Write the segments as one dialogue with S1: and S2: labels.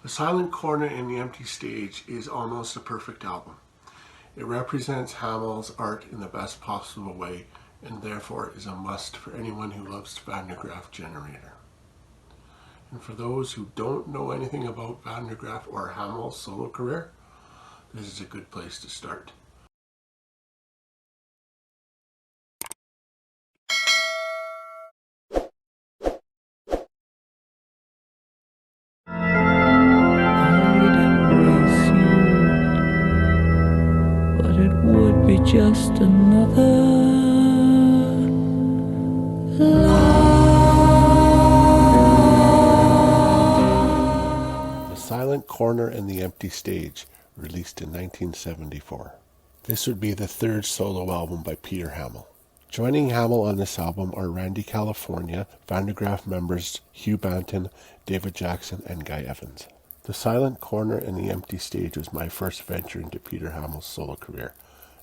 S1: The Silent Corner in the Empty Stage is almost a perfect album. It represents Hammill's art in the best possible way and therefore is a must for anyone who loves GRAAF Generator. And for those who don't know anything about GRAAF or Hammill's solo career, this is a good place to start.
S2: Just another lie.
S1: The Silent Corner and the Empty Stage, released in 1974. This would be the third solo album by Peter Hammill. Joining Hammill on this album are Randy California, GRAAF members Hugh Banton, David Jaxon, and Guy Evans. The Silent Corner and the Empty Stage was my first venture into Peter Hamill's solo career,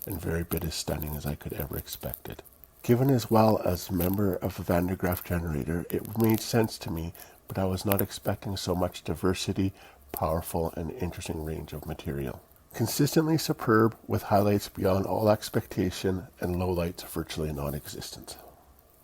S1: and very bit as stunning as I could ever expected. Given as well as member of the GRAAF Generator, it made sense to me, but I was not expecting so much diversity, powerful, and interesting range of material. Consistently superb, with highlights beyond all expectation and lowlights virtually non-existent.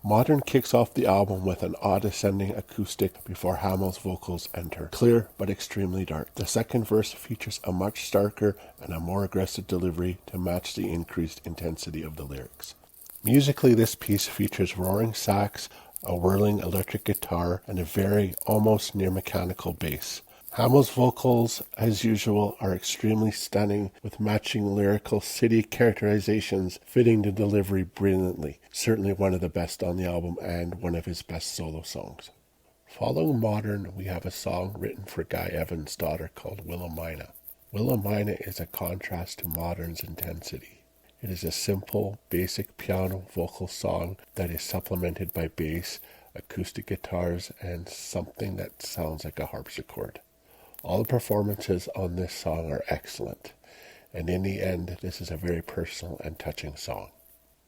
S1: Modern kicks off the album with an odd ascending acoustic before Hamill's vocals enter, clear but extremely dark. The second verse features a much starker and a more aggressive delivery to match the increased intensity of the lyrics. Musically, this piece features roaring sax, a whirling electric guitar, and a very, almost near mechanical bass. Hamill's vocals, as usual, are extremely stunning, with matching lyrical city characterizations fitting the delivery brilliantly. Certainly one of the best on the album and one of his best solo songs. Following Modern, we have a song written for Guy Evans' daughter called Willamina. Willamina is a contrast to Modern's intensity. It is a simple, basic piano vocal song that is supplemented by bass, acoustic guitars, and something that sounds like a harpsichord. All the performances on this song are excellent, and in the end, this is a very personal and touching song.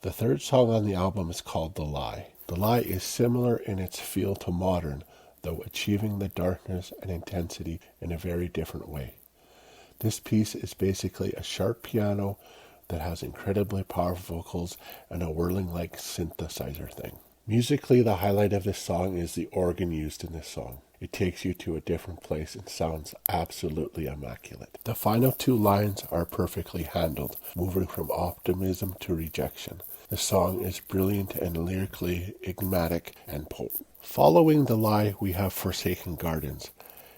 S1: The third song on the album is called The Lie. The Lie is similar in its feel to Modern, though achieving the darkness and intensity in a very different way. This piece is basically a sharp piano that has incredibly powerful vocals and a whirling-like synthesizer thing. Musically, the highlight of this song is the organ used in this song. It takes you to a different place and sounds absolutely immaculate. The final two lines are perfectly handled, moving from optimism to rejection. The song is brilliant and lyrically enigmatic and potent. Following The Lie, we have Forsaken Gardens,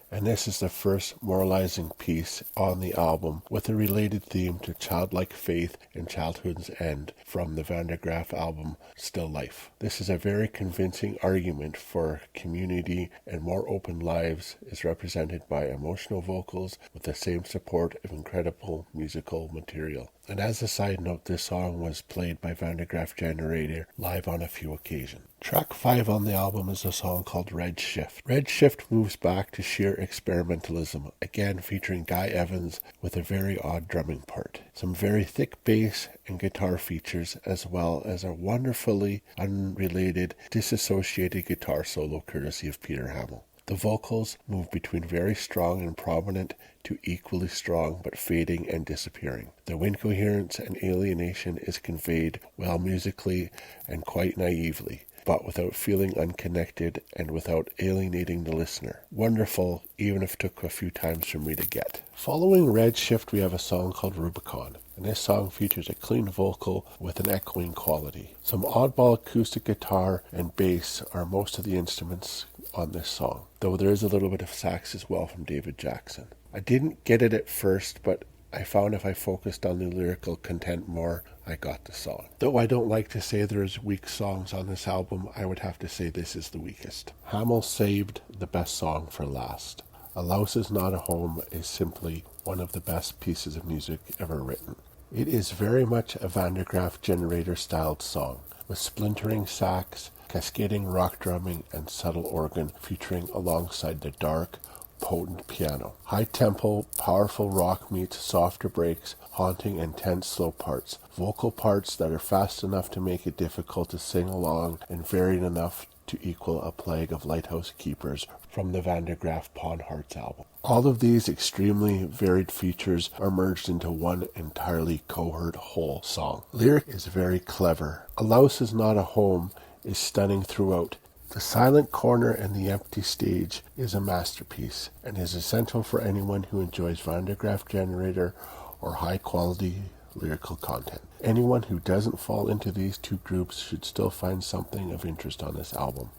S1: and this is the first moralizing piece on the album with a related theme to childlike faith and childhood's end from the GRAAF album Still Life. This is a very convincing argument for community and more open lives, is represented by emotional vocals with the same support of incredible musical material. And as a side note, this song was played by GRAAF Generator live on a few occasions. Track 5 on the album is a song called Red Shift. Red Shift moves back to sheer experimentalism, again featuring Guy Evans with a very odd drumming part. Some very thick bass and guitar features, as well as a wonderfully unrelated, disassociated guitar solo courtesy of Peter Hammill. The vocals move between very strong and prominent to equally strong but fading and disappearing. The incoherence and alienation is conveyed well musically and quite naively, but without feeling unconnected and without alienating the listener. Wonderful, even if it took a few times for me to get. Following Red Shift, we have a song called Rubicon, and this song features a clean vocal with an echoing quality. Some oddball acoustic guitar and bass are most of the instruments on this song, though there is a little bit of sax as well from David Jaxon. I didn't get it at first, but I found if I focused on the lyrical content more, I got the song. Though I don't like to say there's weak songs on this album, I would have to say this is the weakest. Hammill saved the best song for last. A Louse Is Not a Home is simply one of the best pieces of music ever written. It is very much a GRAAF Generator styled song, with splintering sax, cascading rock drumming, and subtle organ featuring alongside the dark, potent piano. High tempo, powerful rock meets softer breaks, haunting and tense slow parts. Vocal parts that are fast enough to make it difficult to sing along and varied enough to equal a plague of lighthouse keepers from the Van de Graaff Pawn Hearts album. All of these extremely varied features are merged into one entirely coherent whole song. Lyric is very clever. A Louse Is Not a Home is stunning throughout. The silent corner and the empty stage is a masterpiece and is essential for anyone who enjoys Van de Graaff Generator or high quality lyrical content. Anyone who doesn't fall into these two groups should still find something of interest on this album.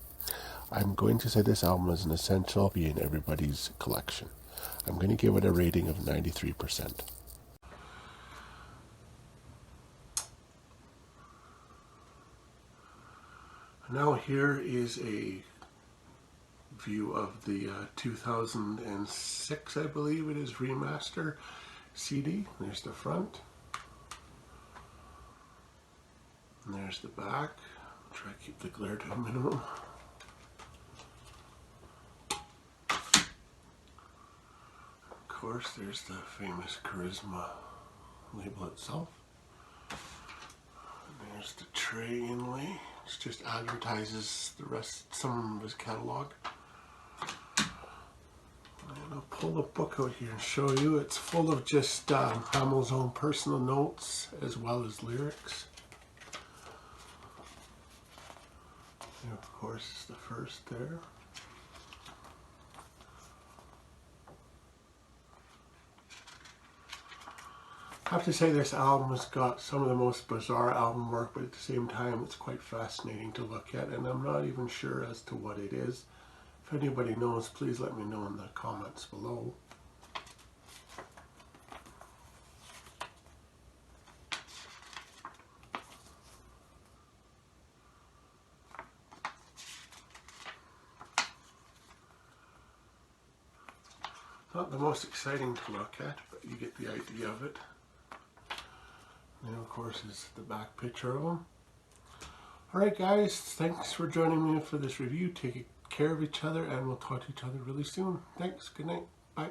S1: I'm going to say this album is an essential be in everybody's collection. I'm going to give it a rating of 93%. Now here is a view of the 2006, I believe it is, remaster CD. There's the front. And there's the back. Try to keep the glare to a minimum. Of course, there's the famous Charisma label itself. And there's the tray inlay. It just advertises the rest, some of his catalog. I'll pull the book out here and show you. It's full of just Hammill's own personal notes as well as lyrics. And of course, it's the first there. I have to say this album has got some of the most bizarre album work, but at the same time it's quite fascinating to look at, and I'm not even sure as to what it is. If anybody knows, please let me know in the comments below. Not the most exciting to look at, but you get the idea of it. And of course is the back picture of them. Alright guys, thanks for joining me for this review. Take care of each other and we'll talk to each other really soon. Thanks, good night, bye.